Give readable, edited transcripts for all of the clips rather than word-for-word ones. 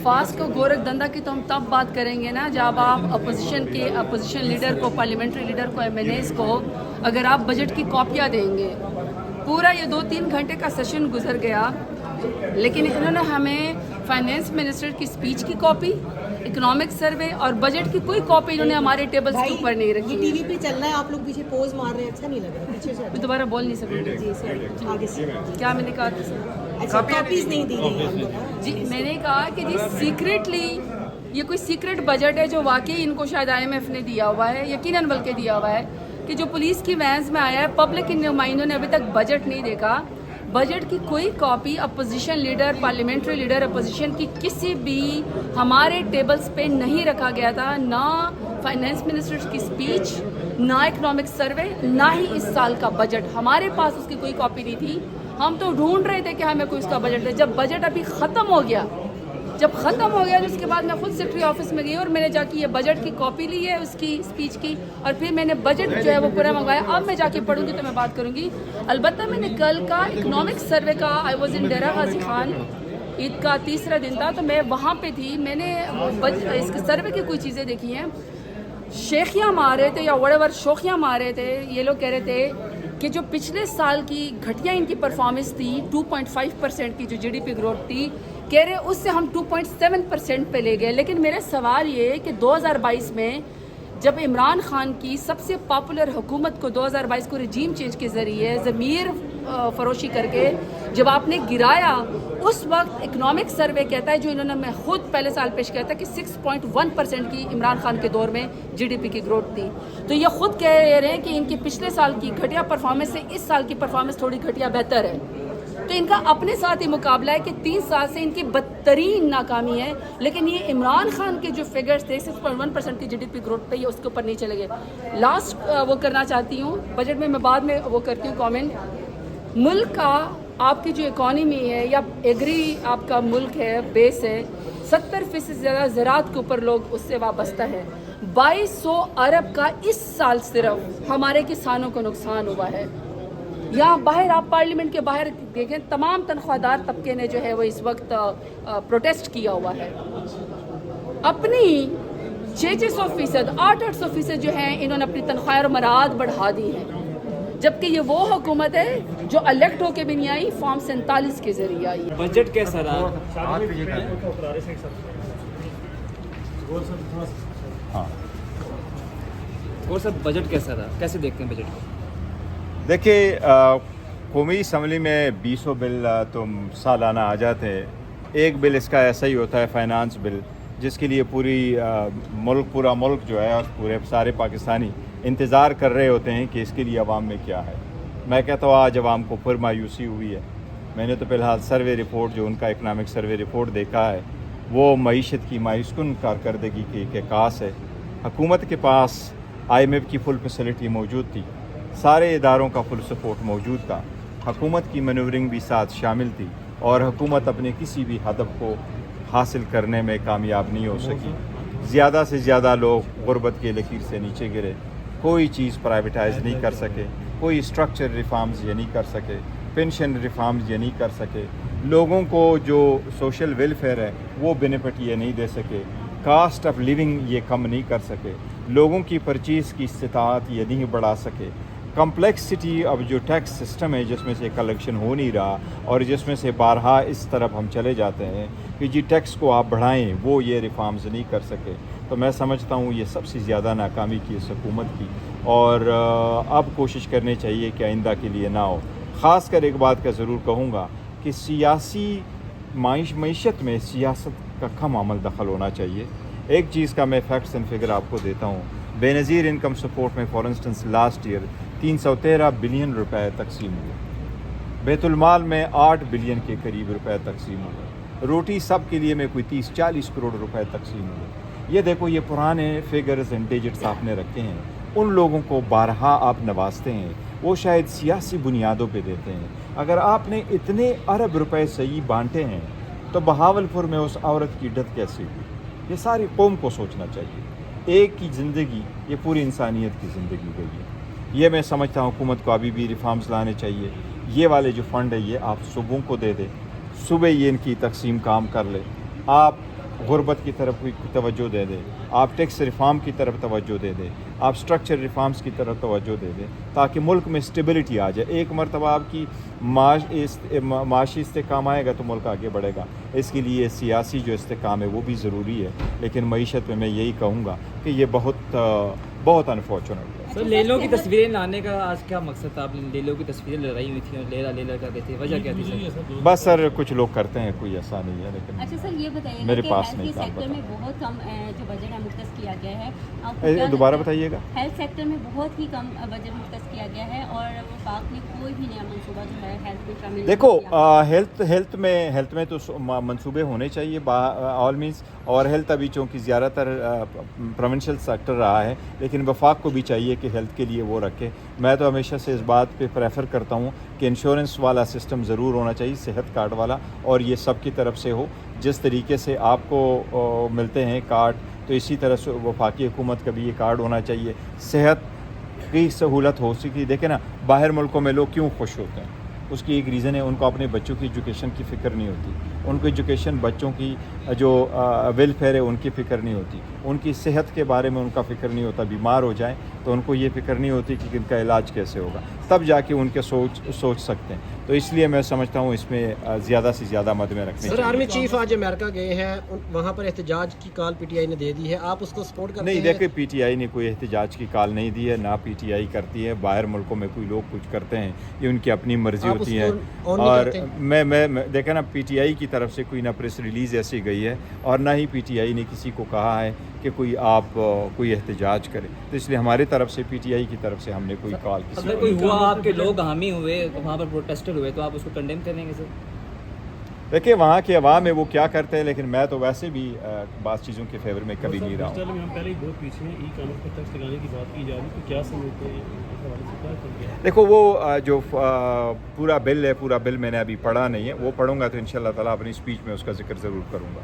Fast को गोरख धंधा की तो हम तब बात करेंगे ना जब आप अपोजिशन लीडर को, पार्लियामेंट्री लीडर को, एमएनएस को अगर आप बजट की कॉपियाँ देंगे। पूरा ये 2-3 घंटे का सेशन गुजर गया, लेकिन इन्होंने हमें फाइनेंस मिनिस्टर की स्पीच की कॉपी, इकोनॉमिक सर्वे और बजट की कोई कॉपी इन्होंने हमारे टेबल्स के ऊपर नहीं रखी। ये टीवी पे चल रहा है, आप लोग पीछे पोज मार रहे हैं, अच्छा नहीं लग रहा। पीछे से मैं दोबारा बोल नहीं सकूँगी। जी सर, आगे से क्या मैंने कहा था सर? अच्छा, कॉपीज नहीं दी गई आपको? जी मैंने कहा कि जी सीक्रेटली ये कोई सीक्रेट बजट है जो वाकई इनको शायद आईएमएफ ने दिया हुआ है, यकीनन बल्कि दिया हुआ है, कि जो पुलिस की वैन्स में आया है। पब्लिक के नुमाइंदों ने अभी तक बजट नहीं देखा। बजट की कोई copy opposition leader, parliamentary leader opposition की किसी भी हमारे टेबल्स पे नहीं रखा गया था। ना फाइनेंस मिनिस्टर की स्पीच, ना इकोनॉमिक सर्वे, ना ही इस साल का बजट हमारे पास उसकी कोई कॉपी नहीं थी। हम तो ढूंढ रहे थे कि हमें कोई उसका बजट दे। जब बजट अभी ख़त्म हो गया तो उसके बाद मैं खुद सेक्रेटरी ऑफिस में गई और मैंने जाके ये बजट की कॉपी ली है उसकी स्पीच की, और फिर मैंने बजट जो है वो पूरा मंगवाया। अब मैं जाके पढ़ूंगी तो मैं बात करूंगी। अलबत्ता मैंने कल का इकोनॉमिक सर्वे का, आई वॉज इन डेरा गाजी खान, ईद का तीसरा दिन था तो मैं वहाँ पे थी। मैंने इस सर्वे की कोई चीज़ें देखी हैं। शेखियाँ मार रहे थे या वड़ेवर शोखियाँ मार रहे थे। ये लोग कह रहे थे कि जो पिछले साल की घटिया इनकी परफॉर्मेंस थी 2.5% की जो जीडीपी ग्रोथ थी, कह रहे उससे हम 2.7% पे ले गए। लेकिन मेरा सवाल ये है कि 2022 में जब इमरान खान की सबसे पॉपुलर हुकूमत को 2022 को रजीम चेंज के ज़रिए ज़मीर फरोशी करके जब आपने गिराया, उस वक्त इकोनॉमिक सर्वे कहता है, जो इन्होंने मैं खुद पहले साल पेश किया था, कि 6.1% की इमरान खान के दौर में जीडीपी की ग्रोथ थी। तो ये खुद कह रहे हैं कि इनकी पिछले साल की घटिया परफॉर्मेंस से इस साल की परफॉर्मेंस थोड़ी घटिया बेहतर है। तो इनका अपने साथ ही मुकाबला है कि 3 साल से इनकी बदतरीन नाकामी है। लेकिन ये इमरान खान के जो फिगर्स थे 6.1% की जीडीपी ग्रोथ पे, ये उसके ऊपर नहीं चले गए। लास्ट वो करना चाहती हूँ, बजट में मैं बाद में वो करती हूँ कमेंट। मुल्क का आपकी जो इकॉनमी है या एग्री आपका मुल्क है, बेस है, 70% से ज़्यादा ज़राअत के ऊपर लोग उससे वाबस्ता है। 2200 अरब का इस साल सिर्फ हमारे किसानों को नुकसान हुआ है। यहाँ बाहर आप पार्लियामेंट के बाहर देखें, तमाम तनख्वाहदार तबके ने जो है वो इस वक्त प्रोटेस्ट किया हुआ है। अपनी 600-600%, 800% जो है इन्होंने अपनी तनख्वाह और मराद बढ़ा दी हैं। जबकि ये वो हुकूमत है जो इलेक्ट होके भी नहीं आई, फॉर्म 47 के जरिए आई। बजट कैसा रहा? हाँ, और सब बजट कैसा रहा, कैसे देखते हैं बजट को? देखिए, कौमी असम्बली में 20 बिल तो सालाना आ जाते हैं। एक बिल इसका ऐसा ही होता है, फाइनेंस बिल, जिसके लिए पूरा मुल्क जो है और पूरे सारे पाकिस्तानी इंतज़ार कर रहे होते हैं कि इसके लिए अवाम में क्या है। मैं कहता हूँ आज अवाम को फिर मायूसी हुई है। मैंने तो फ़िलहाल सर्वे रिपोर्ट, जो उनका इकनॉमिक सर्वे रिपोर्ट देखा है, वो मईशत की मायूसकुन कारकर्दगी की कास है। हुकूमत के पास IMF की फुल फैसिलिटी मौजूद थी, सारे इदारों का फुल सपोर्ट मौजूद था, हुकूमत की मैनूवरिंग भी साथ शामिल थी, और हुकूमत अपने किसी भी हदफ को हासिल करने में कामयाब नहीं हो सकी। ज़्यादा से ज़्यादा लोग गुर्बत के लकीर से नीचे गिरे। कोई चीज़ प्राइवेटाइज नहीं कर सके, कोई स्ट्रक्चर रिफॉर्म्स ये नहीं कर सके, पेंशन रिफॉर्म्स ये नहीं कर सके, लोगों को जो सोशल वेलफेयर है वो बेनिफिट ये नहीं दे सके, कास्ट ऑफ लिविंग ये कम नहीं कर सके, लोगों की परचेज़ की इस्तिताअत ये नहीं बढ़ा सके। कम्प्लेक्सिटी अब जो टैक्स सिस्टम है, जिसमें से कलेक्शन हो नहीं रहा और जिसमें से बारहा इस तरफ हम चले जाते हैं कि जी टैक्स को आप बढ़ाएं, वो ये रिफॉर्म्स नहीं कर सके। तो मैं समझता हूँ ये सबसे ज़्यादा नाकामी की इस हुकूमत की, और अब कोशिश करनी चाहिए कि आइंदा के लिए ना हो। ख़ास कर एक बात का ज़रूर कहूँगा कि सियासी मईशत में सियासत का कम अमल दखल होना चाहिए। एक चीज़ का मैं फैक्ट्स एंड फिगर आपको देता हूँ। बेनज़ीर इनकम सपोर्ट में for instance last year 313 billion रुपए तकसीम हुए। बैतुलमाल में 8 बिलियन के करीब रुपए तकसीम हुए। रोटी सब के लिए में कोई 30-40 करोड़ रुपए तकसीम हुए। ये देखो, ये पुराने फिगर्स एंड डिजिट्स आपने रखे हैं। उन लोगों को बारहा आप नवाजते हैं, वो शायद सियासी बुनियादों पे देते हैं। अगर आपने इतने अरब रुपए सही बांटे हैं तो बहावलपुर में उस औरत की डेथ कैसे हुई? ये सारी कौम को सोचना चाहिए। एक की ज़िंदगी, ये पूरी इंसानियत की ज़िंदगी गई है। ये मैं समझता हूँ हुकूमत को अभी भी रिफॉर्म्स लाने चाहिए। ये वाले जो फ़ंड है ये आप सूबों को दे दें, सुबह ये इनकी तकसीम काम कर ले। आप غربت کی طرف کوئی توجہ دے دے, آپ ٹیکس ریفارم کی طرف توجہ دے دیں, آپ اسٹرکچر ریفارمز کی طرف توجہ دے دیں, تاکہ ملک میں اسٹیبلٹی آ جائے. ایک مرتبہ آپ کی معاشی استحکام آئے گا تو ملک آگے بڑھے گا. اس کے لیے سیاسی جو استحکام ہے وہ بھی ضروری ہے, لیکن معیشت میں یہی کہوں گا کہ یہ بہت انفارچونیٹ ہے. سر لیلوں کی تصویریں لانے کا آج کیا مقصد تھا؟ آپ نے لیلوں کی تصویریں لڑائی ہوئی تھیں اور لیلا کہتے تھے, وجہ کیا تھی سر؟ بس سر کچھ لوگ کرتے ہیں, کوئی ایسا نہیں ہے, لیکن اچھا سر یہ بتائیے میرے کہ پاس ہیلتھ نہیں کے کام سیکٹر میں بتا. بہت کم جو بجٹ ہے مختص کیا گیا ہے, آپ کو کیا دوبارہ لگتا ہے؟ بتائیے گا. ہیلتھ سیکٹر میں بہت ہی کم بجٹ مختص کیا گیا ہے اور وفاق نے کوئی بھی نیا منصوبہ جو ہے ہیلتھ میں شامل دیکھو نہیں کیا. ہیلتھ میں تو منصوبے ہونے چاہیے آل مینس, اور ہیلتھ ابھی چونکہ زیادہ تر پروونشل سیکٹر رہا ہے, لیکن وفاق کو بھی چاہیے کہ ہیلتھ کے لیے وہ رکھے. میں تو ہمیشہ سے اس بات پہ پریفر کرتا ہوں کہ انشورنس والا سسٹم ضرور ہونا چاہیے, صحت کارڈ والا, اور یہ سب کی طرف سے ہو. جس طریقے سے آپ کو ملتے ہیں کارڈ, تو اسی طرح سے وفاقی حکومت کا بھی یہ کارڈ ہونا چاہیے. صحت کی سہولت ہو سکی. دیکھیں نا, باہر ملکوں میں لوگ کیوں خوش ہوتے ہیں, اس کی ایک ریزن ہے, ان کو اپنے بچوں کی ایجوکیشن کی فکر نہیں ہوتی. ان کو ایجوکیشن, بچوں کی جو ویلفیئر ہے ان کی فکر نہیں ہوتی. ان کی صحت کے بارے میں ان کا فکر نہیں ہوتا. بیمار ہو جائیں تو ان کو یہ فکر نہیں ہوتی کہ ان کا علاج کیسے ہوگا, تب جا کے ان کے سوچ سکتے ہیں. تو اس لیے میں سمجھتا ہوں اس میں زیادہ سے زیادہ مد میں رکھنے سر چاہیے. آرمی چیف آج امریکہ گئے ہیں, وہاں پر احتجاج کی کال پی ٹی آئی نے دے دی ہے, آپ اس کو سپورٹ کرتے نہیں, ہیں؟ دیکھیں پی ٹی آئی نے کوئی احتجاج کی کال نہیں دی ہے, نہ پی ٹی آئی کرتی ہے. باہر ملکوں میں کوئی لوگ کچھ کرتے ہیں, یہ ان کی اپنی مرضی آپ اس ہوتی کو ہے. on نہیں اور کرتے؟ میں دیکھیں نا, پی ٹی آئی کی طرف سے کوئی نہ پریس ریلیز ایسی گئی ہے, اور نہ ہی پی ٹی آئی نے کسی کو کہا ہے کہ کوئی احتجاج کرے. تو اس لیے ہماری طرف سے, پی ٹی آئی کی طرف سے ہم نے کوئی کال کسی اگر کوئی ہوا, آپ کے لوگ حامی ہوئے, وہاں پر پروٹیسٹر ہوئے, تو آپ اس کو کنڈیم کریں گے سر؟ دیکھیں وہاں کے عوام ہے وہ کیا کرتے ہیں, لیکن میں تو ویسے بھی بعض چیزوں کے فیور میں کبھی نہیں رہا ہوں. ہم پہلے ہی بہت پیچھے ہیں, ای کامرس پر ٹیکس لگانے کی بات کی جا رہی ہے, تو کیا سمجھتے ہیں اس حوالے سے کیا کر گیا؟ دیکھو وہ جو پورا بل ہے, پورا بل میں نے ابھی پڑھا نہیں ہے, وہ پڑھوں گا تو انشاءاللہ تعالیٰ اپنی اسپیچ میں اس کا ذکر ضرور کروں گا.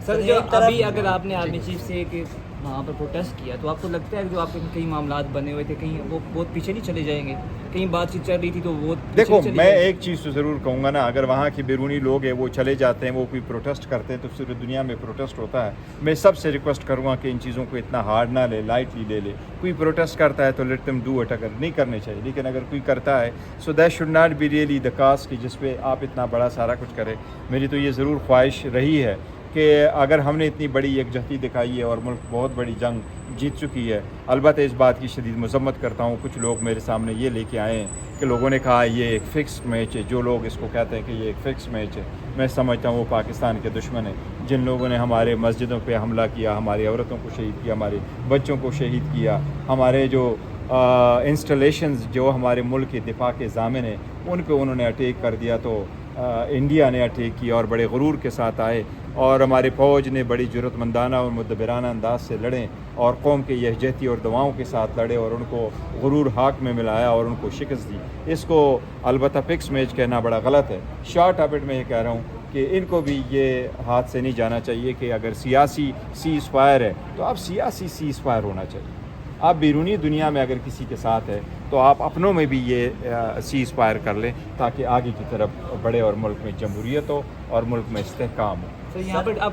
سر جو ابھی اگر آپ نے آرمی چیف سے کہ وہاں پر پروٹیسٹ کیا, تو آپ کو لگتا ہے کہ جو آپ کے کئی معاملات بنے ہوئے تھے, کہیں وہ بہت پیچھے نہیں چلے جائیں گے؟ کہیں بات چیت چل رہی تھی تو وہ دیکھو, میں ایک چیز تو ضرور کہوں گا نا, اگر وہاں کے بیرونی لوگ ہیں وہ چلے جاتے ہیں, وہ کوئی پروٹیسٹ کرتے ہیں, تو پوری دنیا میں پروٹیسٹ ہوتا ہے. میں سب سے ریکویسٹ کروں گا کہ ان چیزوں کو اتنا ہارڈ نہ لے, لائٹلی لے لے. کوئی پروٹیسٹ کرتا ہے تو لیٹ دیم ڈو اٹ, اگر نہیں کرنے چاہیے. لیکن اگر کوئی کرتا ہے so that should not be really the cause کہ جس پہ آپ اتنا بڑا سارا کچھ کرے. میری تو یہ ضرور خواہش رہی ہے کہ اگر ہم نے اتنی بڑی یکجہتی دکھائی ہے اور ملک بہت بڑی جنگ جیت چکی ہے, البتہ اس بات کی شدید مذمت کرتا ہوں, کچھ لوگ میرے سامنے یہ لے کے آئے ہیں کہ لوگوں نے کہا یہ ایک فکس میچ ہے. جو لوگ اس کو کہتے ہیں کہ یہ ایک فکس میچ ہے, میں سمجھتا ہوں وہ پاکستان کے دشمن ہیں. جن لوگوں نے ہمارے مسجدوں پہ حملہ کیا, ہماری عورتوں کو شہید کیا, ہمارے بچوں کو شہید کیا, ہمارے جو انسٹالیشنز جو ہمارے ملک کے دفاع کے ضامن ہیں ان پہ انہوں نے اٹیک کر دیا, تو انڈیا نے اٹیک کیا اور بڑے غرور کے ساتھ آئے, اور ہماری فوج نے بڑی جرت مندانہ اور مدبرانہ انداز سے لڑیں اور قوم کے یکجہتی اور دعاؤں کے ساتھ لڑے, اور ان کو غرور ہاک میں ملایا اور ان کو شکست دی. اس کو البتہ فکس میچ کہنا بڑا غلط ہے. شارٹ ہیبٹ میں یہ کہہ رہا ہوں کہ ان کو بھی یہ ہاتھ سے نہیں جانا چاہیے کہ اگر سیاسی سیز فائر ہے تو اب سیاسی سیز فائر ہونا چاہیے. آپ بیرونی دنیا میں اگر کسی کے ساتھ ہے تو آپ اپنوں میں بھی یہ سیز فائر کر لیں, تاکہ آگے کی طرف بڑھے اور ملک میں جمہوریت ہو اور ملک میں استحکام ہو. سر یہاں پر اب